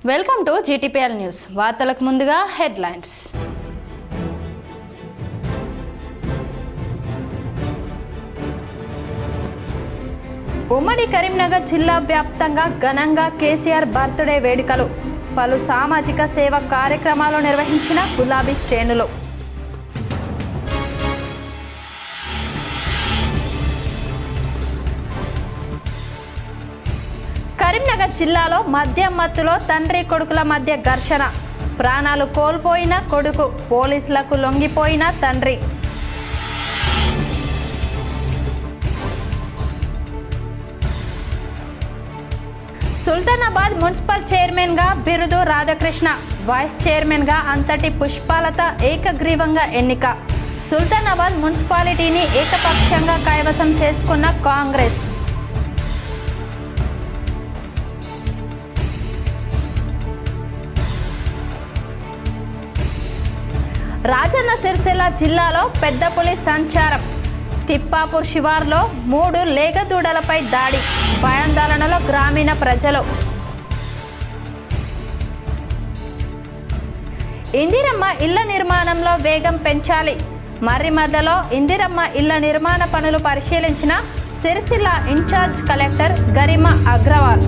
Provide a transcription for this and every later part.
Welcome to GTPL news. వార్తలకు ముందుగా headlines. ఉమ్మడి కరీంనగర్ జిల్లా వ్యాప్తంగా ఘనంగా కేసీఆర్ బర్త్డే వేడుకలు. పలు సామాజిక సేవా కార్యక్రమాలు నిర్వహించిన గులాబీ శ్రేణులు. కరీంనగర్ జిల్లాలో మద్యం మత్తులో తండ్రి కొడుకుల మధ్య ఘర్షణ. ప్రాణాలు కోల్పోయిన కొడుకు, పోలీసులకు లొంగిపోయిన తండ్రి. సుల్తానాబాద్ మున్సిపల్ చైర్మన్గా బిరుదు రాధాకృష్ణ, వైస్ చైర్మన్గా అంతటి పుష్పాలత ఏకగ్రీవంగా ఎన్నిక. సుల్తానాబాద్ మున్సిపాలిటీని ఏకపక్షంగా కైవసం చేసుకున్న కాంగ్రెస్. రాజన్న సిరిసిల్ల జిల్లాలో పెద్ద పులి సంచారం. తిప్పాపూర్ శివార్లో 3 లేగదూడలపై దాడి. భయాందోళనలో గ్రామీణ ప్రజలు. ఇందిరమ్మ ఇళ్ల నిర్మాణంలో వేగం పెంచాలి. మర్రిమద్దలో ఇందిరమ్మ ఇళ్ల నిర్మాణ పనులు పరిశీలించిన సిరిసిల్ల ఇన్ఛార్జ్ కలెక్టర్ గరిమా అగ్రవాల్.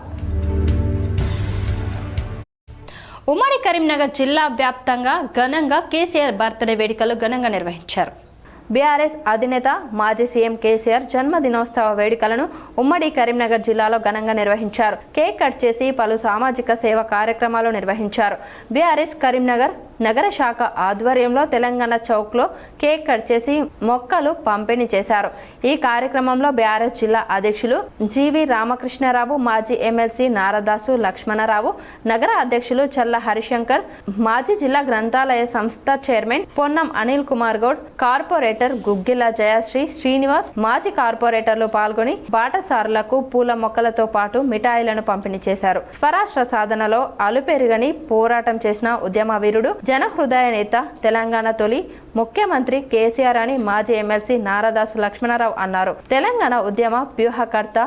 ఉమ్మడి కరీంనగర్ జిల్లా వ్యాప్తంగా ఘనంగా కేసీఆర్ బర్త్డే వేడుకలు ఘనంగా నిర్వహించారు. బీఆర్ఎస్ అధినేత మాజీ సీఎం కేసీఆర్ జన్మదినోత్సవ వేడుకలను ఉమ్మడి కరీంనగర్ జిల్లాలో ఘనంగా నిర్వహించారు. కేక్ కట్ చేసి పలు సామాజిక సేవా కార్యక్రమాలు నిర్వహించారు. బీఆర్ఎస్ కరీంనగర్ నగర శాఖ ఆధ్వర్యంలో తెలంగాణ చౌక్లో కేక్ కట్ చేసి మొక్కలు పంపిణీ చేశారు. ఈ కార్యక్రమంలో బీఆర్ఎస్ జిల్లా అధ్యక్షులు జీవి రామకృష్ణారావు, మాజీ ఎమ్మెల్సీ నారదాసు లక్ష్మణరావు, నగర అధ్యక్షులు చల్ల హరిశంకర్, మాజీ జిల్లా గ్రంథాలయ సంస్థ చైర్మన్ పొన్నం అనిల్ కుమార్ గౌడ్, కార్పొరేటర్ గుగ్గిల జయశ్రీ, శ్రీనివాస్, మాజీ కార్పొరేటర్లు పాల్గొని బాటసారులకు పూల మొక్కలతో పాటు మిఠాయిలను పంపిణీ చేశారు. స్వరాష్ట్ర సాధనలో అలుపెరుగని పోరాటం చేసిన ఉద్యమ వీరుడు, జనహృదయ నేత, తెలంగాణ తొలి ముఖ్యమంత్రి కేసీఆర్ అని మాజీ ఎమ్మెల్సీ నారదాసు లక్ష్మణరావు అన్నారు. తెలంగాణ ఉద్యమ వ్యూహకర్త,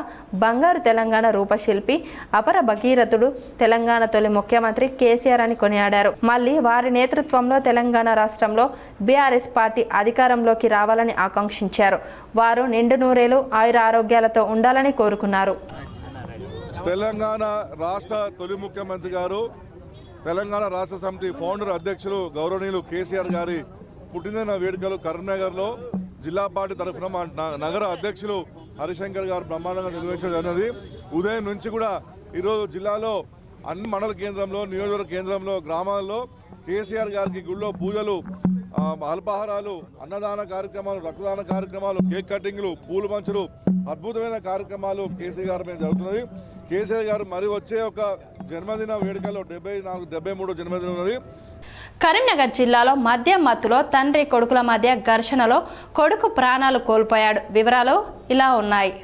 బంగారు తెలంగాణ రూపశిల్పి, అపర భగీరథుడు, తెలంగాణ తొలి ముఖ్యమంత్రి కేసీఆర్ అని కొనియాడారు. మళ్ళీ వారి నేతృత్వంలో తెలంగాణ రాష్ట్రంలో బీఆర్ఎస్ పార్టీ అధికారంలోకి రావాలని ఆకాంక్షించారు. వారు నిండు నూరేలు ఆయుర ఆరోగ్యాలతో ఉండాలని కోరుకున్నారు. తెలంగాణ రాష్ట్ర తొలి ముఖ్యమంత్రి గారు, తెలంగాణ రాష్ట్ర సమితి ఫౌండర్ అధ్యక్షులు గౌరవనీయులు కేసీఆర్ గారి పుట్టినదిన వేడుకలు కరీంనగర్లో జిల్లా పార్టీ తరఫున మా నగర అధ్యక్షులు హరిశంకర్ గారు బ్రహ్మాండంగా నిర్వహించడం జరిగినది. ఉదయం నుంచి కూడా ఈరోజు జిల్లాలో అన్ని మండల కేంద్రంలో, నియోజకవర్గ కేంద్రంలో, గ్రామాల్లో కేసీఆర్ గారికి గుళ్ళో పూజలు, అల్పాహారాలు, అన్నదాన కార్యక్రమాలు, రక్తదాన కార్యక్రమాలు, కేక్ కటింగ్లు, పూలు పంచులు, అద్భుతమైన కార్యక్రమాలు కేసీఆర్ గారి మీద జరుగుతున్నది. కేసీఆర్ గారు మరి వచ్చే ఒక జన్మదిన వేడుకలో 73 జన్మదినం ఉన్నది. కరీంనగర్ జిల్లాలో మద్యం మత్తులో తండ్రి కొడుకుల మధ్య ఘర్షణలో కొడుకు ప్రాణాలు కోల్పోయాడు. వివరాలు ఇలా ఉన్నాయి.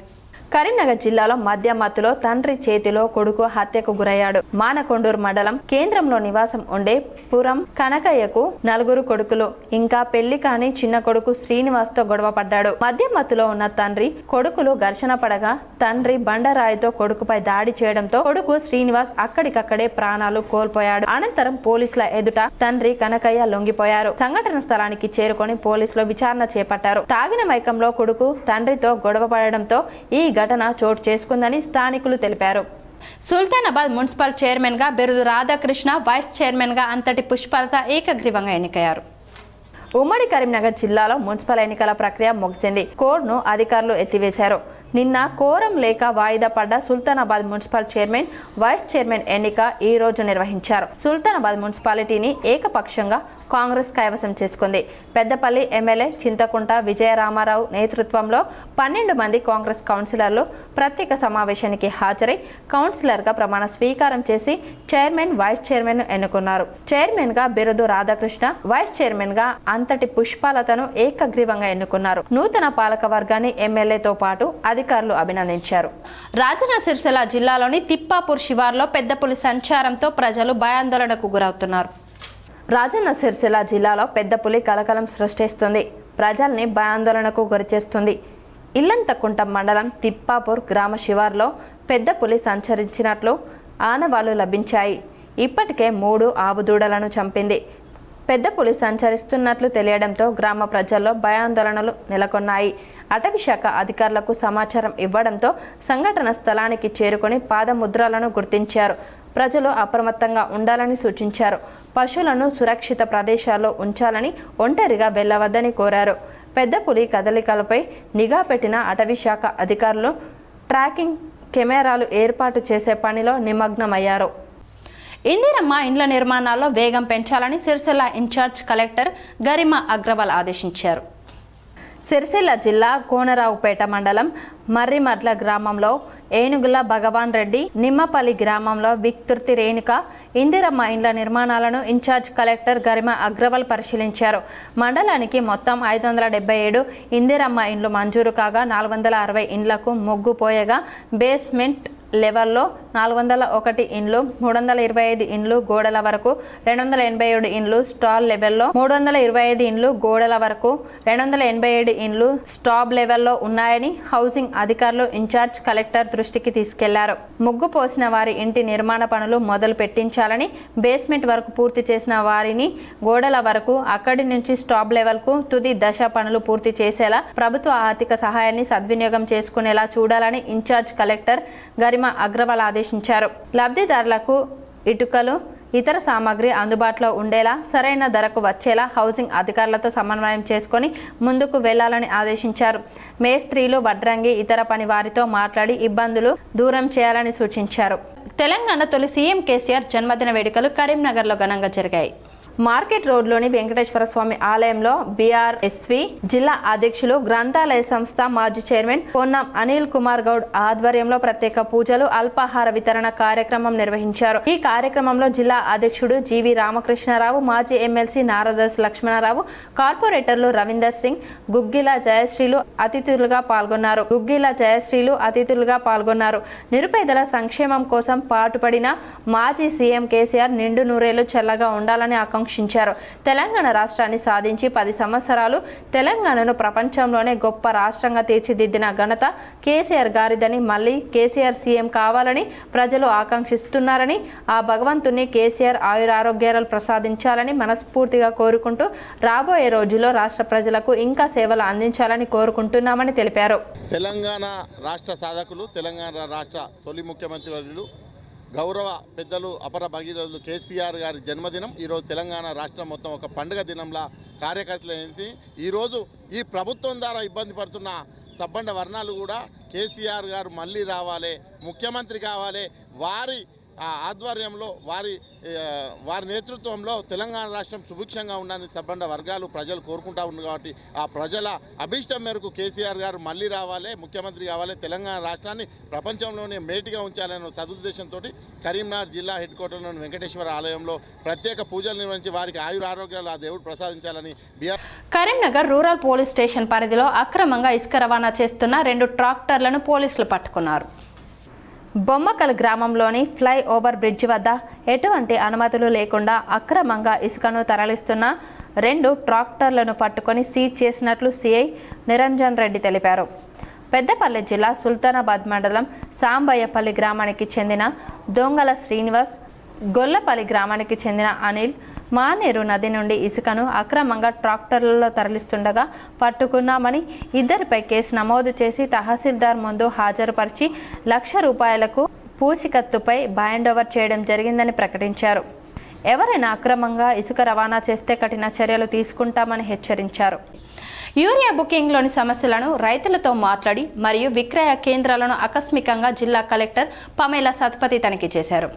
కరీంనగర్ జిల్లాలో మద్యం మత్తులో తండ్రి చేతిలో కొడుకు హత్యకు గురయ్యాడు. మానకొండూరు మండలం కేంద్రంలో నివాసం ఉండే పురం కనకయ్యకు 4 కొడుకులు, ఇంకా పెళ్లి కాని చిన్న కొడుకు శ్రీనివాస్ తో గొడవ పడ్డాడు. మద్యం మత్తులో ఉన్న తండ్రి కొడుకులు ఘర్షణ పడగా తండ్రి బండరాయితో కొడుకుపై దాడి చేయడంతో కొడుకు శ్రీనివాస్ అక్కడికక్కడే ప్రాణాలు కోల్పోయాడు. అనంతరం పోలీసుల ఎదుట తండ్రి కనకయ్య లొంగిపోయారు. సంఘటన స్థలానికి చేరుకొని పోలీసులు విచారణ చేపట్టారు. తాగిన మైకంలో కొడుకు తండ్రితో గొడవ పడడంతో ఈ ఘటన చోటు చేసుకుందని స్థానికులు తెలిపారు. సుల్తానాబాద్ మున్సిపల్ చైర్మన్ గా బిరుదు రాధాకృష్ణ, వైస్ చైర్మన్ గా అంతటి పుష్పాలత ఏకగ్రీవంగా ఎన్నికయ్యారు. ఉమ్మడి కరీంనగర్ జిల్లాలో మున్సిపల్ ఎన్నికల ప్రక్రియ ముగిసింది. కోడ్ను అధికారులు ఎత్తివేశారు. నిన్న కోరం లేక వాయిదా పడ్డ Sultanabad municipal chairman, vice chairman ఎన్నిక ఈ రోజు నిర్వహించారు. సుల్తానాబాద్ మున్సిపాలిటీని ఏకపక్షంగా కాంగ్రెస్ కైవసం చేసుకుంది. పెద్దపల్లి ఎమ్మెల్యే చింతకుంట విజయరామారావు నేతృత్వంలో 12 మంది కాంగ్రెస్ కౌన్సిలర్లు ప్రత్యేక సమావేశానికి హాజరై కౌన్సిలర్గా ప్రమాణ స్వీకారం చేసి చైర్మన్, వైస్ చైర్మన్ ఎన్నుకున్నారు. చైర్మన్ గా బిరుదు రాధాకృష్ణ, వైస్ చైర్మన్ గా అంతటి పుష్పాలతను ఏకగ్రీవంగా ఎన్నుకున్నారు. నూతన పాలక వర్గాన్ని ఎమ్మెల్యేతో పాటు అధికారులు అభినందించారు. రాజన్న సిరిసిల్ల జిల్లాలోని తిప్పాపూర్ శివార్లో పెద్ద పులి సంచారంతో ప్రజలు భయాందోళనకు గురవుతున్నారు. రాజన్న సిరిసిల్ల జిల్లాలో పెద్ద పులి కలకలం సృష్టిస్తుంది. ప్రజల్ని భయాందోళనకు గురిచేస్తుంది. ఇల్లంతకుంట మండలం తిప్పాపూర్ గ్రామ శివార్లో పెద్ద పులి సంచరించినట్లు ఆనవాళ్లు లభించాయి. ఇప్పటికే 3 ఆవుదూడలను చంపింది. పెద్ద పులి సంచరిస్తున్నట్లు తెలియడంతో గ్రామ ప్రజల్లో భయాందోళనలు నెలకొన్నాయి. అటవీ శాఖ అధికారులకు సమాచారం ఇవ్వడంతో సంఘటన స్థలానికి చేరుకొని పాదముద్రలను గుర్తించారు. ప్రజలు అప్రమత్తంగా ఉండాలని సూచించారు. పశువులను సురక్షిత ప్రదేశాల్లో ఉంచాలని, ఒంటరిగా వెళ్లవద్దని కోరారు. పెద్ద పులి కదలికలపై నిఘా పెట్టిన అటవీ శాఖ అధికారులు ట్రాకింగ్ కెమెరాలు ఏర్పాటు చేసే పనిలో నిమగ్నమయ్యారు. ఇందిరమ్మ ఇండ్ల నిర్మాణాల్లో వేగం పెంచాలని సిరిసిల్ల ఇన్ఛార్జ్ కలెక్టర్ గరిమా అగ్రవాల్ ఆదేశించారు. సిరిసిల్ల జిల్లా కోనరావుపేట మండలం మర్రిమడ్ల గ్రామంలో ఏనుగుల భగవాన్ రెడ్డి, నిమ్మపల్లి గ్రామంలో విక్తుర్తి రేణుక ఇందిరమ్మ ఇండ్ల నిర్మాణాలను ఇన్ఛార్జ్ కలెక్టర్ గరిమా అగ్రవాల్ పరిశీలించారు. మండలానికి మొత్తం 577 ఇందిరమ్మ ఇండ్లు మంజూరు కాగా 460 ఇండ్లకు ముగ్గు పోయగా బేస్మెంట్ లెవెల్లో 401 ఇండ్లు, 325 ఇండ్లు గోడల వరకు, 287 ఇండ్లు స్టాల్ లెవెల్లో, 325 ఇండ్లు గోడల వరకు, 287 ఇండ్లు స్టాబ్ లెవెల్లో ఉన్నాయని హౌసింగ్ అధికారులు ఇన్ఛార్జ్ కలెక్టర్ దృష్టికి తీసుకెళ్లారు. ముగ్గు పోసిన వారి ఇంటి నిర్మాణ పనులు మొదలు పెట్టించాలని, బేస్మెంట్ వరకు పూర్తి చేసిన వారిని గోడల వరకు, అక్కడి నుంచి స్టాబ్ లెవెల్కు తుది దశ పనులు పూర్తి చేసేలా ప్రభుత్వ ఆర్థిక సహాయాన్ని సద్వినియోగం చేసుకునేలా చూడాలని ఇన్ఛార్జ్ కలెక్టర్ గరిమా అగ్రవాల్ ఆదేశించారు. లబ్ధిదారులకు ఇటుకలు, ఇతర సామాగ్రి అందుబాటులో ఉండేలా, సరైన ధరకు వచ్చేలా హౌసింగ్ అధికారులతో సమన్వయం చేసుకొని ముందుకు వెళ్లాలని ఆదేశించారు. మేస్త్రీలు, వడ్రంగి, ఇతర పని వారితో మాట్లాడి ఇబ్బందులు దూరం చేయాలని సూచించారు. తెలంగాణ తొలి సీఎం కేసీఆర్ జన్మదిన వేడుకలు కరీంనగర్లో ఘనంగా జరిగాయి. మార్కెట్ రోడ్లోని వెంకటేశ్వర స్వామి ఆలయంలో బీఆర్ఎస్వి జిల్లా అధ్యక్షులు, గ్రంథాలయ సంస్థ మాజీ చైర్మన్ పొన్నం అనిల్ కుమార్ గౌడ్ ఆధ్వర్యంలో ప్రత్యేక పూజలు, అల్పాహార వితరణ కార్యక్రమం నిర్వహించారు. ఈ కార్యక్రమంలో జిల్లా అధ్యక్షుడు జీవి రామకృష్ణారావు, మాజీ ఎమ్మెల్సీ నారదాస్ లక్ష్మణరావు, కార్పొరేటర్లు రవీందర్ సింగ్, గుగ్గిల జయశ్రీలు అతిథులుగా పాల్గొన్నారు. నిరుపేదల సంక్షేమం కోసం పాటుపడిన మాజీ సీఎం కేసీఆర్ నిండు నూరేళ్లు చల్లగా ఉండాలని ఆకాంక్షించారు. తెలంగాణ రాష్ట్రాన్ని సాధించి 10 సంవత్సరాలు తెలంగాణను ప్రపంచంలోనే గొప్ప రాష్ట్రంగా తీర్చిదిద్దిన ఘనత కేసీఆర్ గారిదని, మళ్ళీ కేసీఆర్ సీఎం కావాలని ప్రజలు ఆకాంక్షిస్తున్నారని, ఆ భగవంతుని కేసీఆర్ ఆయురారోగ్యాలు ప్రసాదించాలని మనస్ఫూర్తిగా కోరుకుంటూ రాబోయే రోజుల్లో రాష్ట్ర ప్రజలకు ఇంకా సేవలు అందించాలని కోరుకుంటున్నామని తెలిపారు. తెలంగాణ రాష్ట్ర సాధకులు, తెలంగాణ రాష్ట్ర తొలి ముఖ్యమంత్రి వర్యులు గౌరవ పెద్దలు అపర భగీరథులు కేసీఆర్ గారి జన్మదినం. ఈరోజు తెలంగాణ రాష్ట్రం మొత్తం ఒక పండుగ దినంలా కార్యకర్తలు ఏంటి. ఈరోజు ఈ ప్రభుత్వం ద్వారా ఇబ్బంది పడుతున్న సబ్బండ వర్ణాలు కూడా కేసీఆర్ గారు మళ్ళీ రావాలి, ముఖ్యమంత్రి కావాలి, వారి ఆధ్వర్యంలో వారి నేతృత్వంలో తెలంగాణ రాష్ట్రం సుభిక్షంగా ఉండాలని సబ్బండ వర్గాలు ప్రజలు కోరుకుంటా ఉన్నారు. కాబట్టి ఆ ప్రజల అభిష్టం మేరకు కేసీఆర్ గారు మళ్ళీ రావాలి, ముఖ్యమంత్రి కావాలి, తెలంగాణ రాష్ట్రాన్ని ప్రపంచంలోనే మేటిగా ఉంచాలనే సదుద్దేశంతో కరీంనగర్ జిల్లా హెడ్ క్వార్టర్లోని వెంకటేశ్వర ఆలయంలో ప్రత్యేక పూజలు నిర్వహించి వారికి ఆయురారోగ్యాలు ఆ దేవుడు ప్రసాదించాలని కరీంనగర్ రూరల్ పోలీస్ స్టేషన్ పరిధిలో అక్రమంగా ఇసుక రవాణా చేస్తున్న 2 ట్రాక్టర్లను పోలీసులు పట్టుకున్నారు. బొమ్మకల్ గ్రామంలోని ఫ్లై ఓవర్ బ్రిడ్జి వద్ద ఎటువంటి అనుమతులు లేకుండా అక్రమంగా ఇసుకను తరలిస్తున్న 2 ట్రాక్టర్లను పట్టుకొని సీజ్ చేసినట్లు సిఐ నిరంజన్ రెడ్డి తెలిపారు. పెద్దపల్లి జిల్లా సుల్తానాబాద్ మండలం సాంబయ్యపల్లి గ్రామానికి చెందిన దొంగల శ్రీనివాస్, గొల్లపల్లి గ్రామానికి చెందిన అనిల్ మానేరు నది నుండి ఇసుకను అక్రమంగా ట్రాక్టర్లలో తరలిస్తుండగా పట్టుకున్నామని, ఇద్దరిపై కేసు నమోదు చేసి తహసీల్దార్ ముందు హాజరుపరిచి ₹1,00,000 పూచికత్తుపై బైండ్ ఓవర్ చేయడం జరిగిందని ప్రకటించారు. ఎవరైనా అక్రమంగా ఇసుక రవాణా చేస్తే కఠిన చర్యలు తీసుకుంటామని హెచ్చరించారు. యూరియా బుకింగ్లోని సమస్యలను రైతులతో మాట్లాడి మరియు విక్రయ కేంద్రాలను ఆకస్మికంగా జిల్లా కలెక్టర్ పమేలా సత్పతి తనిఖీ చేశారు.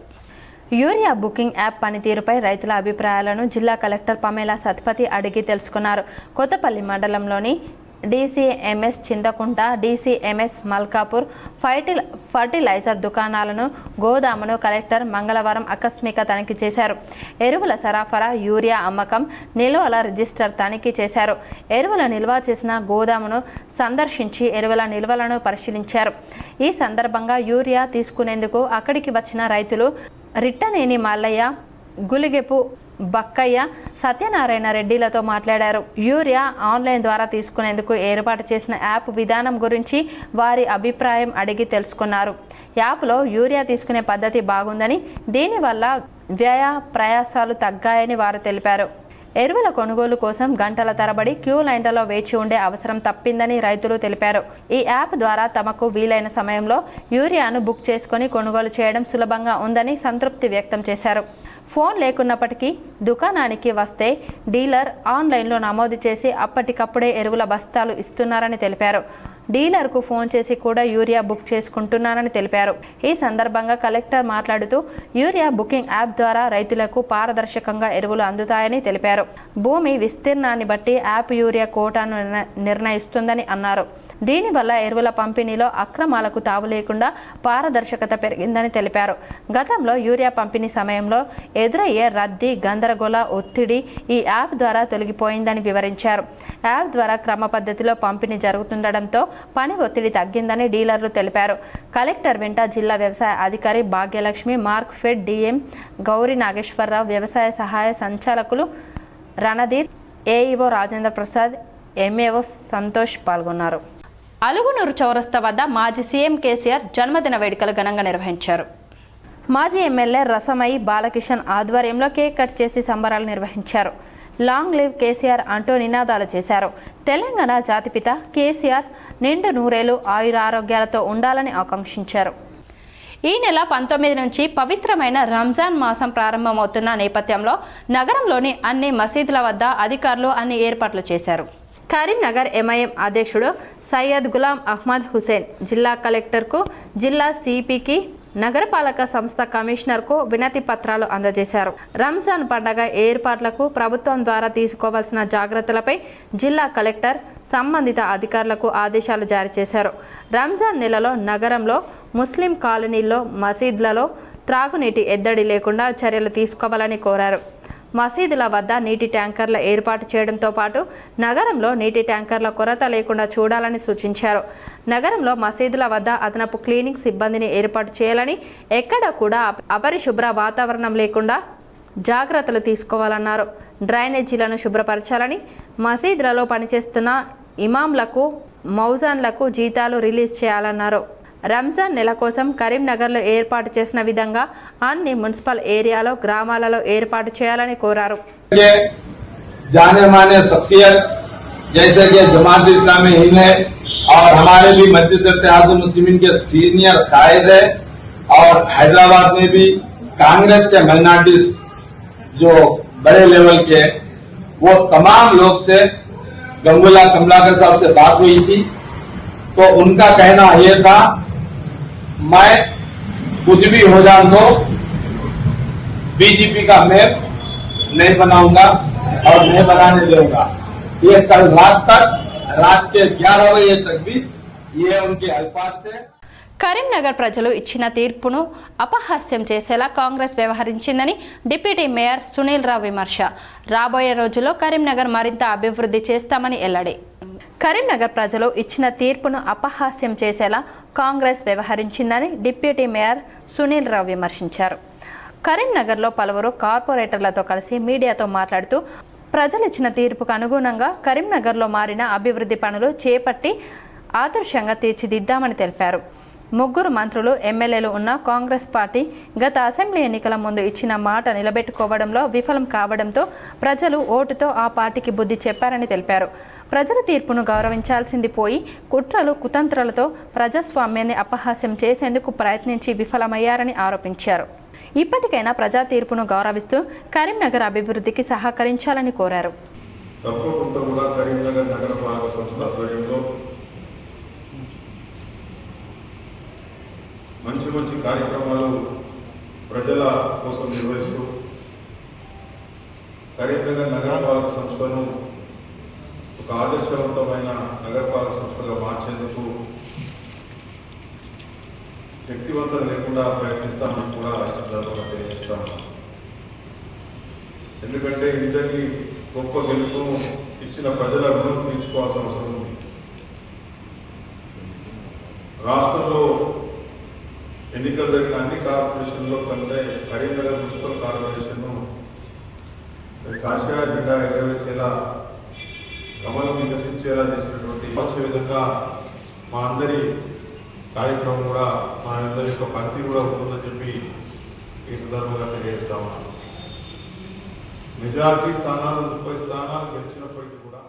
యూరియా బుకింగ్ యాప్ పనితీరుపై రైతుల అభిప్రాయాలను జిల్లా కలెక్టర్ పమేలా సత్పతి అడిగి తెలుసుకున్నారు. కొత్తపల్లి మండలంలోని DCMS Chintakunta, DCMS Malkapur fertilizer దుకాణాలను, గోదామును కలెక్టర్ మంగళవారం ఆకస్మిక తనిఖీ చేశారు. ఎరువుల సరఫరా, యూరియా అమ్మకం, నిల్వల రిజిస్టర్ తనిఖీ చేశారు. ఎరువుల నిల్వ చేసిన గోదామును సందర్శించి ఎరువుల నిల్వలను పరిశీలించారు. ఈ సందర్భంగా యూరియా తీసుకునేందుకు అక్కడికి వచ్చిన రైతులు రిట్టనేని మల్లయ్య, గులిగెపు బక్కయ్య, సత్యనారాయణ రెడ్డిలతో మాట్లాడారు. యూరియా ఆన్లైన్ ద్వారా తీసుకునేందుకు ఏర్పాటు చేసిన యాప్ విధానం గురించి వారి అభిప్రాయం అడిగి తెలుసుకున్నారు. యాప్లో యూరియా తీసుకునే పద్ధతి బాగుందని, దీనివల్ల వ్యయ ప్రయాసాలు తగ్గాయని వారు తెలిపారు. ఎరువుల కొనుగోలు కోసం గంటల తరబడి క్యూ లైన్లలో వేచి ఉండే అవసరం తప్పిందని రైతులు తెలిపారు. ఈ యాప్ ద్వారా తమకు వీలైన సమయంలో యూరియాను బుక్ చేసుకుని కొనుగోలు చేయడం సులభంగా ఉందని సంతృప్తి వ్యక్తం చేశారు. ఫోన్ లేకున్నప్పటికీ దుకాణానికి వస్తే డీలర్ ఆన్లైన్లో నమోదు చేసి అప్పటికప్పుడే ఎరువుల బస్తాలు ఇస్తున్నారని తెలిపారు. డీలర్కు ఫోన్ చేసి కూడా యూరియా బుక్ చేసుకుంటున్నారని తెలిపారు. ఈ సందర్భంగా కలెక్టర్ మాట్లాడుతూ యూరియా బుకింగ్ యాప్ ద్వారా రైతులకు పారదర్శకంగా ఎరువులు అందుతాయని తెలిపారు. భూమి విస్తీర్ణాన్ని బట్టి యాప్ యూరియా కోటాను నిర్ణయిస్తుందని అన్నారు. దీనివల్ల ఎరువుల పంపిణీలో అక్రమాలకు తావు లేకుండా పారదర్శకత పెరిగిందని తెలిపారు. గతంలో యూరియా పంపిణీ సమయంలో ఎదురయ్యే రద్దీ, గందరగోళ, ఒత్తిడి ఈ యాప్ ద్వారా తొలగిపోయిందని వివరించారు. యాప్ ద్వారా క్రమ పద్ధతిలో పంపిణీ జరుగుతుండటంతో పని ఒత్తిడి తగ్గిందని డీలర్లు తెలిపారు. కలెక్టర్ వెంట జిల్లా వ్యవసాయ అధికారి Bhagyalakshmi, markfed DM Gauri Nageswara Rao, వ్యవసాయ సహాయ సంచాలకులు రణధీర్, ఏఈఓ రాజేంద్ర ప్రసాద్, ఎంఏఓ సంతోష్ పాల్గొన్నారు. అలుగునూరు చౌరస్తా వద్ద మాజీ సీఎం కేసీఆర్ జన్మదిన వేడుకలు ఘనంగా నిర్వహించారు. మాజీ ఎమ్మెల్యే రసమయి బాలకిషన్ ఆధ్వర్యంలో కేక్ కట్ చేసి సంబరాలు నిర్వహించారు. లాంగ్ లివ్ కేసీఆర్ అంటూ నినాదాలు చేశారు. తెలంగాణ జాతిపిత కేసీఆర్ నిండు నూరేళ్లు ఆయురారోగ్యాలతో ఉండాలని ఆకాంక్షించారు. ఈ నెల 19 నుంచి పవిత్రమైన రంజాన్ మాసం ప్రారంభమవుతున్న నేపథ్యంలో నగరంలోని అన్ని మసీదుల వద్ద అధికారులు అన్ని ఏర్పాట్లు చేశారు. కరీంనగర్ ఎంఐఎం అధ్యక్షుడు సయ్యద్ గులాం అహ్మద్ హుసేన్ జిల్లా కలెక్టర్కు, జిల్లా సిపికి, నగరపాలక సంస్థ కమిషనర్కు వినతి పత్రాలు అందజేశారు. రంజాన్ పండగ ఏర్పాట్లకు ప్రభుత్వం ద్వారా తీసుకోవాల్సిన జాగ్రత్తలపై జిల్లా కలెక్టర్ సంబంధిత అధికారులకు ఆదేశాలు జారీ చేశారు. రంజాన్ నెలలో నగరంలో ముస్లిం కాలనీల్లో, మసీద్లలో త్రాగునీటి ఎద్దడి లేకుండా చర్యలు తీసుకోవాలని కోరారు. మసీదుల వద్ద నీటి ట్యాంకర్ల ఏర్పాటు చేయడంతో పాటు నగరంలో నీటి ట్యాంకర్ల కొరత లేకుండా చూడాలని సూచించారు. నగరంలో మసీదుల వద్ద అదనపు క్లీనింగ్ సిబ్బందిని ఏర్పాటు చేయాలని, ఎక్కడ కూడా అపరిశుభ్ర వాతావరణం లేకుండా జాగ్రత్తలు తీసుకోవాలన్నారు. డ్రైనేజీలను శుభ్రపరచాలని, మసీదులలో పనిచేస్తున్న ఇమాంలకు, మౌజాన్లకు జీతాలు రిలీజ్ చేయాలన్నారు. రంజాన్ నెల కోసం కరీంనగర్లో ఏర్పాటు చేసిన విధంగా అన్ని మున్సిపల్ ఏరియాలో, గ్రామాలలో ఏర్పాటు చేయాలని కోరారు. जाने माने शख्सियत जैसे कि जमात इस्लामी हिंद है और हमारे भी मजलिस इत्तेहादुल मुस्लिमीन के सीनियर कायद है और हैदराबाद में भी कांग्रेस के माइनॉरिटीज जो बड़े लेवल के, वो तमाम लोग से गंगूला कमलाकर साहब से बात हुई थी तो उनका कहना यह था मैं कुछ भी हो जाऊं तो बीजेपी का मैप नहीं बनाऊंगा और नहीं बनाने दूंगा। ये कल रात के 11 बजे तक भी ये उनके अल्फाज थे. కరీంనగర్ ప్రజలు ఇచ్చిన తీర్పును అపహాస్యం చేసేలా కాంగ్రెస్ వ్యవహరించిందని డిప్యూటీ మేయర్ సునీల్ రావు విమర్శ. రాబోయే రోజుల్లో కరీంనగర్ మరింత అభివృద్ధి చేస్తామని వెల్లడి. కరీంనగర్ ప్రజలు ఇచ్చిన తీర్పును అపహాస్యం చేసేలా కాంగ్రెస్ వ్యవహరించిందని డిప్యూటీ మేయర్ సునీల్ రావు విమర్శించారు. కరీంనగర్లో పలువురు కార్పొరేటర్లతో కలిసి మీడియాతో మాట్లాడుతూ ప్రజలిచ్చిన తీర్పుకు అనుగుణంగా కరీంనగర్లో మారిన అభివృద్ధి పనులు చేపట్టి ఆదర్శంగా తీర్చిదిద్దామని తెలిపారు. ముగ్గురు మంత్రులు, ఎమ్మెల్యేలు ఉన్న కాంగ్రెస్ పార్టీ గత అసెంబ్లీ ఎన్నికల ముందు ఇచ్చిన మాట నిలబెట్టుకోవడంలో విఫలం కావడంతో ప్రజలు ఓటుతో ఆ పార్టీకి బుద్ధి చెప్పారని తెలిపారు. ప్రజల తీర్పును గౌరవించాల్సింది పోయి కుట్రలు, కుతంత్రాలతో ప్రజాస్వామ్యాన్ని అపహాస్యం చేసేందుకు ప్రయత్నించి విఫలమయ్యారని ఆరోపించారు. ఇప్పటికైనా ప్రజా తీర్పును గౌరవిస్తూ కరీంనగర్ అభివృద్ధికి సహకరించాలని కోరారు. తప్పకుండా కూడా కరీంనగర్ నగరపాలక సంస్థ ఆధ్వర్యంలో మంచి కార్యక్రమాలు ప్రజల కోసం నిర్వహిస్తూ కరీంనగర్ నగరపాలక సంస్థను ఒక ఆదర్శవంతమైన నగరపాలక సంస్థగా మార్చేందుకు శక్తివంతం లేకుండా ప్రయత్నిస్తామని కూడా ఈ సందర్భంగా తెలియజేస్తాము. ఎందుకంటే ఇంతటి గొప్ప గెలుపు ఇచ్చిన ప్రజల రుణం తీర్చుకోవాల్సిన అవసరం ఉంది. రాష్ట్రంలో ఎన్నికలు జరిగిన అన్ని కార్పొరేషన్లో కంటే కరీంనగర్ మున్సిపల్ కార్పొరేషన్ను కాషాయ జెండా ఎగరవేసేలా, కమలం వికసించేలా చేసినటువంటి వచ్చే విధంగా మా అందరి కార్యక్రమం కూడా, మా అందరి యొక్క పనితీరు కూడా ఉంటుందని చెప్పి ఈ సందర్భంగా తెలియజేస్తా ఉన్నాను. మెజారిటీ స్థానాలు 30 స్థానాలు గెలిచినప్పటికీ కూడా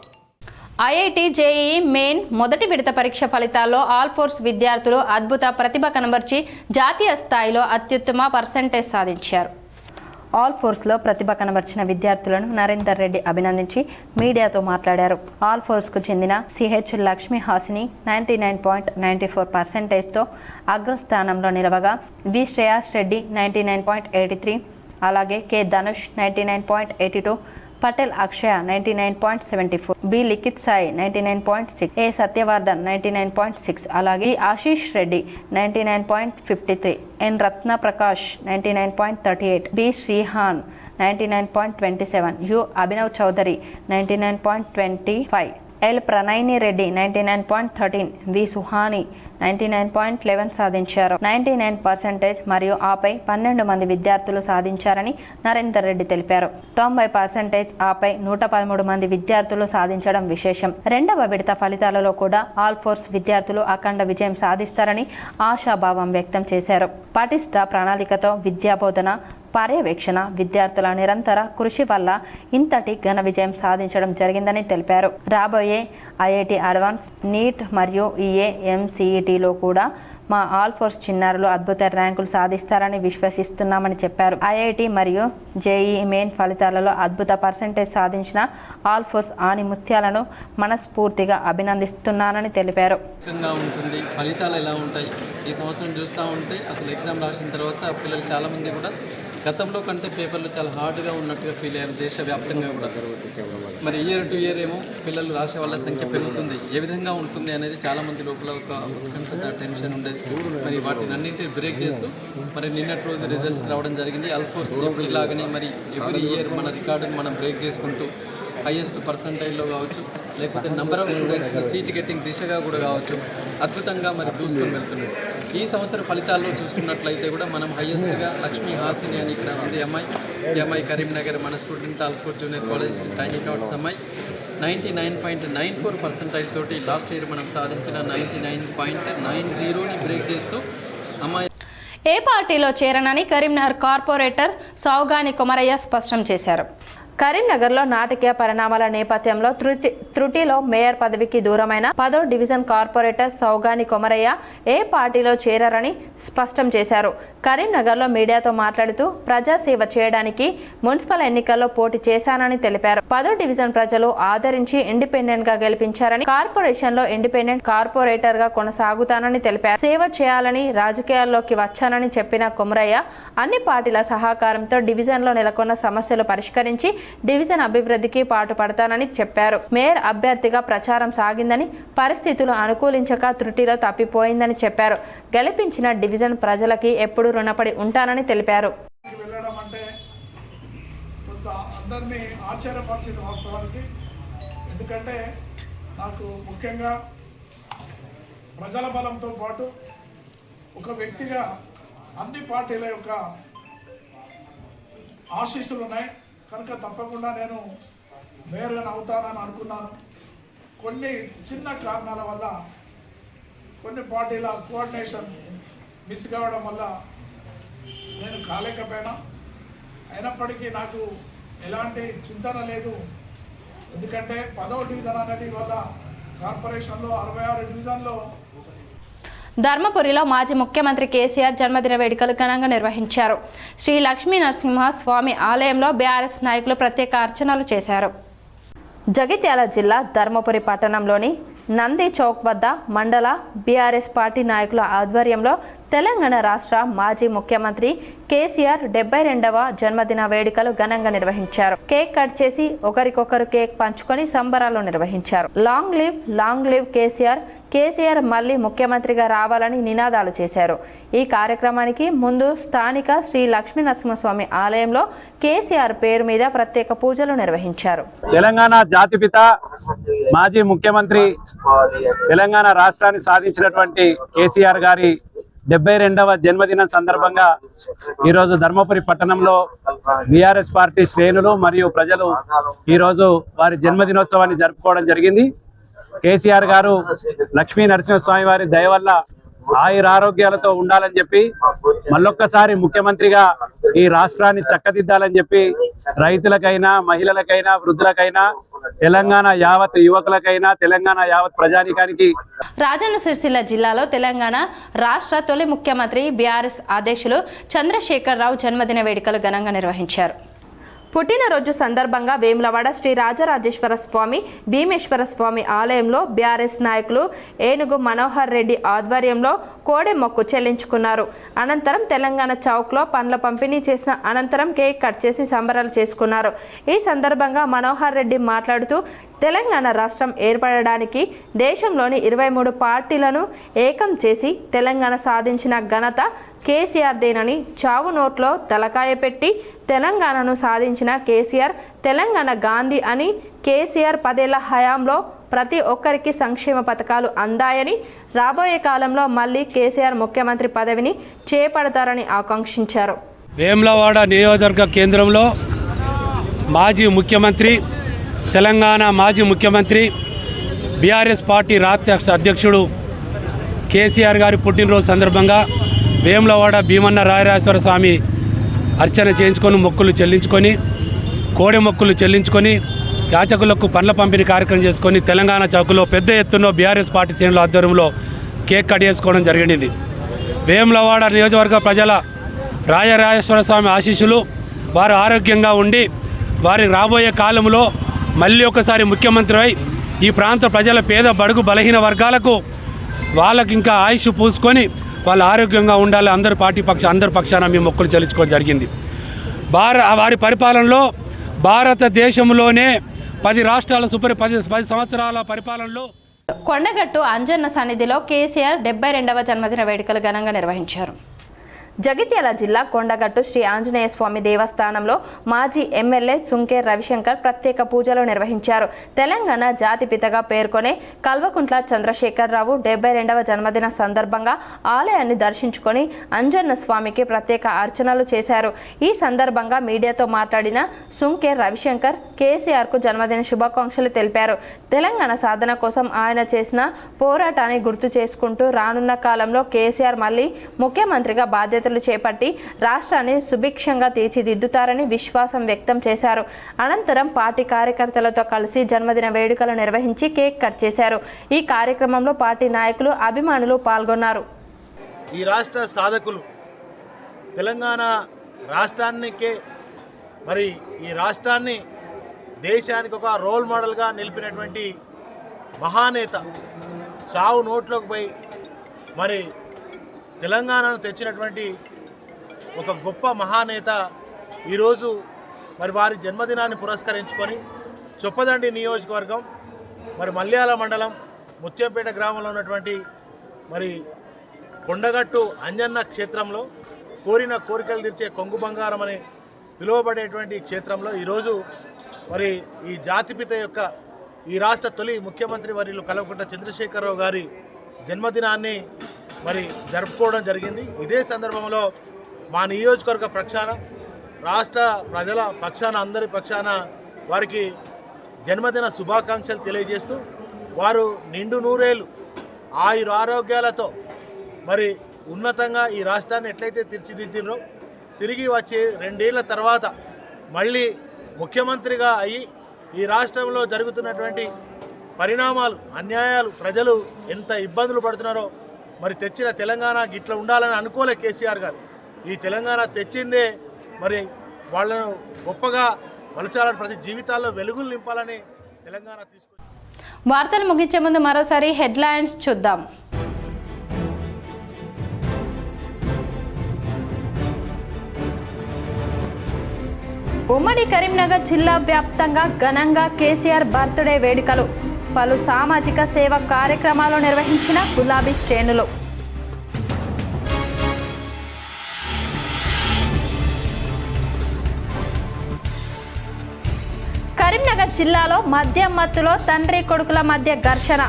ఐఐటి జేఈఈ మెయిన్ మొదటి విడత పరీక్ష ఫలితాల్లో ఆల్ ఫోర్స్ విద్యార్థులు అద్భుత ప్రతిభ కనబర్చి జాతీయ స్థాయిలో అత్యుత్తమ పర్సెంటేజ్ సాధించారు. ఆల్ ఫోర్స్లో ప్రతిభ కనబర్చిన విద్యార్థులను నరేందర్ రెడ్డి అభినందించి మీడియాతో మాట్లాడారు. ఆల్ ఫోర్స్కు చెందిన సిహెచ్ లక్ష్మీ హాసిని 99.94%తో అగ్రస్థానంలో నిలవగా, వి శ్రేయాస్ రెడ్డి 99.83, అలాగే K Dhanush 99.82, Patel Akshaya 99.74, B Likhith Sai 99.6, A Satyavardhan 99.6, అలాగే Ashish Reddy 99.53, N Ratna Prakash 99.38, B Srihan 99.27, U Abhinav Chowdary 99.25, L Pranayini Reddy 99.13, V Suhani 99.11 సాధించారు. 99% మరియు ఆపై 12 మంది విద్యార్థులు సాధించారని నరేందర్ రెడ్డి తెలిపారు. 90% ఆపై 113 మంది విద్యార్థులు సాధించడం విశేషం. రెండవ విడత ఫలితాలలో కూడా ఆల్ ఫోర్స్ విద్యార్థులు అఖండ విజయం సాధిస్తారని ఆశాభావం వ్యక్తం చేశారు. పటిష్ట ప్రణాళికతో విద్యాబోధన, పర్యవేక్షణ, విద్యార్థుల నిరంతర కృషి వల్ల ఇంతటి ఘన విజయం సాధించడం జరిగిందని తెలిపారు. రాబోయే ఐఐటి అడ్వాన్స్, నీట్ మరియు ఈఏ, ఎంసీఈటీలో కూడా మా ఆల్ ఫోర్స్ చిన్నారులు అద్భుత ర్యాంకులు సాధిస్తారని విశ్వసిస్తున్నామని చెప్పారు. ఐఐటి మరియు జేఈఈ మెయిన్ ఫలితాలలో అద్భుత పర్సెంటేజ్ సాధించిన ఆల్ ఫోర్స్ ఆణిముత్యాలను మనస్ఫూర్తిగా అభినందిస్తున్నానని తెలిపారు. ఉంటుంది ఫలితాలు ఎలా ఉంటాయి ఈ సంవత్సరం చూస్తూ ఉంటే అసలు ఎగ్జామ్ రాసిన తర్వాత పిల్లలు చాలామంది కూడా గతంలో కంటే పేపర్లు చాలా హార్డ్గా ఉన్నట్టుగా ఫీల్ అయ్యారు దేశవ్యాప్తంగా కూడా. మరి ఇయర్ టు ఇయర్ ఏమో పిల్లలు రాసే వాళ్ళ సంఖ్య పెరుగుతుంది. ఏ విధంగా ఉంటుంది అనేది చాలామంది లోపల ఒక ఉత్కంఠ టెన్షన్ ఉండేది. మరి వాటిని అన్నింటినీ బ్రేక్ చేస్తూ మరి నిన్నటి రోజు రిజల్ట్స్ రావడం జరిగింది. ఆల్ ఫోర్స్ ఎప్పటిలాగానే మరి ఎవ్రీ ఇయర్ మన రికార్డును మనం బ్రేక్ చేసుకుంటూ హైయెస్ట్ పర్సంటైల్లో కావచ్చు, లేకపోతే నెంబర్ ఆఫ్ స్టూడెంట్స్ని సీట్ గెట్టింగ్ దిశగా కూడా కావచ్చు అద్భుతంగా మరి దూసుకొని వెళ్తున్నాడు. ఈ సంవత్సరం ఫలితాల్లో చూసుకున్నట్లయితే కూడా మనం హైయెస్ట్గా లక్ష్మీ హాసిని అని ఇక్కడ ఉంది ఎంఐ కరీంనగర్ మన student all force junior college tiny dots అమ్మాయి 99.94% తోటి లాస్ట్ ఇయర్ మనం సాధించిన 99.90ని బ్రేక్ చేస్తూ అమ్మాయి ఏ పార్టీలో చేరనని కరీంనగర్ కార్పొరేటర్ సౌగాని కొమరయ్య స్పష్టం చేశారు. కరీంనగర్లో నాటకీయ పరిణామాల నేపథ్యంలో త్రుటిలో మేయర్ పదవికి దూరమైన 10వ డివిజన్ కార్పొరేటర్ సౌగాని కొమరయ్య ఏ పార్టీలో చేరరని స్పష్టం చేశారు. కరీంనగర్లో మీడియాతో మాట్లాడుతూ ప్రజాసేవ చేయడానికి మున్సిపల్ ఎన్నికల్లో పోటీ చేశానని తెలిపారు. 10వ డివిజన్ ప్రజలు ఆదరించి ఇండిపెండెంట్ గా గెలిపించారని, కార్పొరేషన్లో ఇండిపెండెంట్ కార్పొరేటర్ గా కొనసాగుతానని తెలిపారు. సేవ చేయాలని రాజకీయాల్లోకి వచ్చానని చెప్పిన కొమరయ్య అన్ని పార్టీల సహకారంతో డివిజన్లో నెలకొన్న సమస్యలు పరిష్కరించి డివిజన్ అభివృద్ధికి పాటుపడతానని చెప్పారు. మేయర్ అభ్యర్థిగా ప్రచారం సాగిందని, పరిస్థితులు అనుకూలించక త్రుటిలో తప్పిపోయిందని చెప్పారు. గెలిపించిన డివిజన్ ప్రజలకి ఎప్పుడు రుణపడి ఉంటానని తెలిపారు. అందరినీ ఆశ్చర్యపరిచింది వాస్తవానికి. ఎందుకంటే నాకు ముఖ్యంగా ప్రజల బలంతో పాటు ఒక వ్యక్తిగా అన్ని పార్టీల యొక్క ఆశీస్సులు ఉన్నాయి కనుక తప్పకుండా నేను మేయర్గా అవుతానని అనుకున్నాను. కొన్ని చిన్న కారణాల వల్ల కొన్ని పార్టీల కోఆర్డినేషన్ మిస్ కావడం వల్ల నేను కాలేకపోయినా, అయినప్పటికీ నాకు ఎలాంటి చింతన లేదు. ఎందుకంటే 10వ డివిజన్ అనేది ఇవాళ కార్పొరేషన్లో 66 డివిజన్లో. ధర్మపురిలో మాజీ ముఖ్యమంత్రి కేసీఆర్ జన్మదిన వేడుకలు ఘనంగా నిర్వహించారు. శ్రీ లక్ష్మీ నరసింహ స్వామి ఆలయంలో బీఆర్ఎస్ నాయకులు ప్రత్యేక అర్చనలు చేశారు. జగిత్యాల జిల్లా ధర్మపురి పట్టణంలోని నంది చౌక్ వద్ద మండల బీఆర్ఎస్ పార్టీ నాయకుల ఆధ్వర్యంలో తెలంగాణ రాష్ట్ర మాజీ ముఖ్యమంత్రి కేసీఆర్ 72వ జన్మదిన వేడుకలు ఘనంగా నిర్వహించారు. కేక్ కట్ చేసి ఒకరికొకరు కేక్ పంచుకొని సంబరాలు నిర్వహించారు. లాంగ్ లివ్ కేసీఆర్ మళ్లీ ముఖ్యమంత్రిగా రావాలని నినాదాలు చేశారు. ఈ కార్యక్రమానికి ముందు స్థానిక శ్రీ లక్ష్మీ నరసింహస్వామి ఆలయంలో కేసీఆర్ పేరు మీద ప్రత్యేక పూజలు నిర్వహించారు. తెలంగాణ జాతిపిత మాజీ ముఖ్యమంత్రి తెలంగాణ రాష్ట్రాన్ని సాధించినటువంటి కేసీఆర్ గారి 72వ జన్మదినం సందర్భంగా ఈరోజు ధర్మపురి పట్టణంలో బీఆర్ఎస్ పార్టీ శ్రేణులు మరియు ప్రజలు ఈరోజు వారి జన్మదినోత్సవాన్ని జరుపుకోవడం జరిగింది. కేసీఆర్ గారు లక్ష్మీ నరసింహస్వామి వారి దయ వల్ల ఆయురారోగ్యాలతో ఉండాలని చెప్పి మళ్ళొక్కసారి ముఖ్యమంత్రిగా ఈ రాష్ట్రాన్ని చక్కదిద్దాలని చెప్పి రైతులకైనా, మహిళలకైనా, వృద్ధులకైనా, తెలంగాణ యావత్ యువకులకైనా, తెలంగాణ యావత్ ప్రజానికానికి రాజన్న సిరిసిల్ల జిల్లాలో తెలంగాణ రాష్ట్ర తొలి ముఖ్యమంత్రి బీఆర్ఎస్ అధ్యక్షులు చంద్రశేఖరరావు జన్మదిన వేడుకలు ఘనంగా నిర్వహించారు. పుట్టినరోజు సందర్భంగా వేములవాడ శ్రీ రాజరాజేశ్వర స్వామి భీమేశ్వర స్వామి ఆలయంలో బీఆర్ఎస్ నాయకులు ఏనుగు మనోహర్ రెడ్డి ఆధ్వర్యంలో కోడె మొక్కు చెల్లించుకున్నారు. అనంతరం తెలంగాణ చౌక్లో పండ్ల పంపిణీ చేసిన అనంతరం కేక్ కట్ చేసి సంబరాలు చేసుకున్నారు. ఈ సందర్భంగా మనోహర్ రెడ్డి మాట్లాడుతూ తెలంగాణ రాష్ట్రం ఏర్పడడానికి దేశంలోని 23 పార్టీలను ఏకం చేసి తెలంగాణ సాధించిన ఘనత కేసీఆర్ దేనని, చావు నోట్లో తలకాయ పెట్టి తెలంగాణను సాధించిన కేసీఆర్ తెలంగాణ గాంధీ అని, కేసీఆర్ 10 ఏళ్ల హయాంలో ప్రతి ఒక్కరికి సంక్షేమ పథకాలు అందాయని, రాబోయే కాలంలో మళ్ళీ కేసీఆర్ ముఖ్యమంత్రి పదవిని చేపడతారని ఆకాంక్షించారు. వేములవాడ నియోజకవర్గ కేంద్రంలో మాజీ ముఖ్యమంత్రి, తెలంగాణ మాజీ ముఖ్యమంత్రి, బీఆర్ఎస్ పార్టీ రాష్ట్ర అధ్యక్షుడు కేసీఆర్ గారి పుట్టినరోజు సందర్భంగా వేములవాడ భీమన్న రాయరాజేశ్వర స్వామి అర్చన చేయించుకొని మొక్కులు చెల్లించుకొని, కోడె మొక్కులు చెల్లించుకొని, యాచకులకు పండ్ల పంపిణీ కార్యక్రమం చేసుకొని తెలంగాణ చౌకలో పెద్ద ఎత్తున బీఆర్ఎస్ పార్టీ శ్రేణుల ఆధ్వర్యంలో కేక్ కట్ చేసుకోవడం జరిగింది. వేములవాడ నియోజకవర్గ ప్రజల రాజరాజేశ్వర స్వామి ఆశీస్సులు వారు ఆరోగ్యంగా ఉండి వారి రాబోయే కాలంలో మళ్ళీ ఒకసారి ముఖ్యమంత్రి అయి ఈ ప్రాంత ప్రజల పేద బడుగు బలహీన వర్గాలకు వాళ్ళకి ఇంకా ఆయుష్ పూసుకొని వాళ్ళు ఆరోగ్యంగా ఉండాలి. అందరి పక్షాన మేము మొక్కులు చెల్లించుకోవడం జరిగింది. వారి పరిపాలనలో భారతదేశంలోనే 10 రాష్ట్రాల 10 సంవత్సరాల పరిపాలనలో కొండగట్టు అంజన్న సన్నిధిలో కేసీఆర్ 72వ జన్మదిన వేడుకలు ఘనంగా నిర్వహించారు. జగిత్యాల జిల్లా కొండగట్టు శ్రీ ఆంజనేయ స్వామి దేవస్థానంలో మాజీ ఎమ్మెల్యే సుంకే రవిశంకర్ ప్రత్యేక పూజలు నిర్వహించారు. తెలంగాణ జాతిపితగా పేర్కొనే కల్వకుంట్ల చంద్రశేఖరరావు 72వ జన్మదిన సందర్భంగా ఆలయాన్ని దర్శించుకొని అంజన్న స్వామికి ప్రత్యేక అర్చనలు చేశారు. ఈ సందర్భంగా మీడియాతో మాట్లాడిన సుంకే రవిశంకర్ కేసీఆర్కు జన్మదిన శుభాకాంక్షలు తెలిపారు. తెలంగాణ సాధన కోసం ఆయన చేసిన పోరాటాన్ని గుర్తు చేసుకుంటూ రానున్న కాలంలో కేసీఆర్ మళ్ళీ ముఖ్యమంత్రిగా బాధ్యత చేపట్టి రాష్ట్రాన్ని సుభిక్షంగా తీర్చిదిద్దుతారని విశ్వాసం వ్యక్తం చేశారు. అనంతరం పార్టీ కార్యకర్తలతో కలిసి జన్మదిన వేడుకలు నిర్వహించి కేక్ కట్ చేశారు. ఈ కార్యక్రమంలో పార్టీ నాయకులు, అభిమానులు పాల్గొన్నారు. ఈ రాష్ట్ర సాధకులు తెలంగాణ రాష్ట్రానికే మరి ఈ రాష్ట్రాన్ని దేశానికి ఒక రోల్ మోడల్గా నిలిపినటువంటి మహానేత చావు నోట్లోకి పోయి మరి తెలంగాణను తెచ్చినటువంటి ఒక గొప్ప మహానేత ఈరోజు మరి వారి జన్మదినాన్ని పురస్కరించుకొని చొప్పదండి నియోజకవర్గం మరి మల్యాల మండలం ముత్యంపేట గ్రామంలో ఉన్నటువంటి మరి కొండగట్టు అంజన్న క్షేత్రంలో కోరిన కోరికలు తీర్చే కొంగు బంగారం అని పిలువబడేటువంటి క్షేత్రంలో ఈరోజు మరి ఈ జాతిపిత యొక్క ఈ రాష్ట్ర తొలి ముఖ్యమంత్రి వర్యులు కల్వకుంట్ల చంద్రశేఖరరావు గారి జన్మదినాన్ని మరి జరుపుకోవడం జరిగింది. ఇదే సందర్భంలో మా నియోజకవర్గ పక్షాన, రాష్ట్ర ప్రజల పక్షాన, అందరి పక్షాన వారికి జన్మదిన శుభాకాంక్షలు తెలియజేస్తూ వారు నిండు నూరేళ్ళు ఆయురారోగ్యాలతో మరి ఉన్నతంగా ఈ రాష్ట్రాన్ని ఎట్లయితే తీర్చిదిద్దినో తిరిగి వచ్చి 2 ఏళ్ల తర్వాత మళ్ళీ ముఖ్యమంత్రిగా అయ్యి ఈ రాష్ట్రంలో జరుగుతున్నటువంటి పరిణామాలు, అన్యాయాలు, ప్రజలు ఎంత ఇబ్బందులు పడుతున్నారో మరి తెచ్చిన తెలంగాణ ఇట్లా ఉండాలని అనుకోలే కేసీఆర్ గారు. ఈ తెలంగాణ తెచ్చిందే మరి వాళ్ళను గొప్పగా మలచాలని, ప్రతి జీవితాల్లో వెలుగులు నింపాలని తెలంగాణ తీసుకు. వార్తలు ముగించే ముందు మరోసారి హెడ్లైన్స్ చూద్దాం. ఉమ్మడి కరీంనగర్ జిల్లా వ్యాప్తంగా ఘనంగా కేసీఆర్ బర్త్డే వేడుకలు. పలు సామాజిక సేవా కార్యక్రమాలు నిర్వహించిన గులాబీ శ్రేణులు. కరీంనగర్ జిల్లాలో మద్యం మత్తులో తండ్రి కొడుకుల మధ్య ఘర్షణ.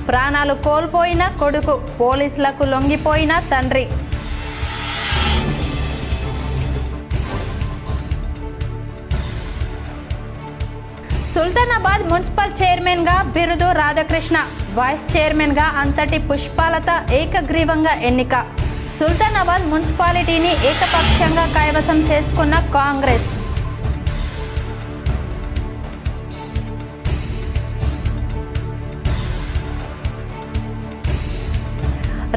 ప్రాణాలు కోల్పోయిన కొడుకు, పోలీసులకు లొంగిపోయిన తండ్రి. సుల్తానాబాద్ మున్సిపల్ చైర్మన్ గా బిరుదు రాధాకృష్ణ, వైస్ చైర్మన్ గా అంతటి పుష్పాలత ఏకగ్రీవంగా ఎన్నిక. సుల్తానాబాద్ మున్సిపాలిటీని ఏకపక్షంగా కైవసం చేసుకున్న కాంగ్రెస్.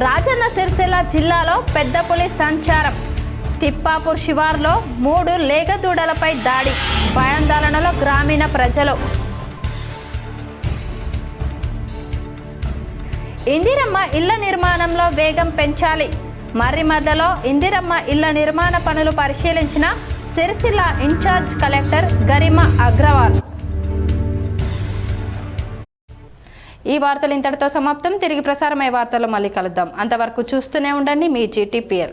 రాజన్న సిరిసిల్ల జిల్లాలో పెద్ద పులి సంచారం. తిప్పాపూర్ శివార్లో 3 లేగదూడలపై దాడి. భయాందోళనలో గ్రామీణ ప్రజలు. ఇందిరమ్మ ఇళ్ల నిర్మాణంలో వేగం పెంచాలి. మర్రిమద్దలో ఇందిరమ్మ ఇళ్ల నిర్మాణ పనులు పరిశీలించిన సిరిసిల్ల ఇన్ఛార్జ్ కలెక్టర్ గరిమా అగ్రవాల్. ఈ వార్తలు ఇంతటితో సమాప్తం. తిరిగి ప్రసారమయ్యే వార్తల్లో మళ్ళీ కలుద్దాం. అంతవరకు చూస్తూనే ఉండండి మీ GTPL.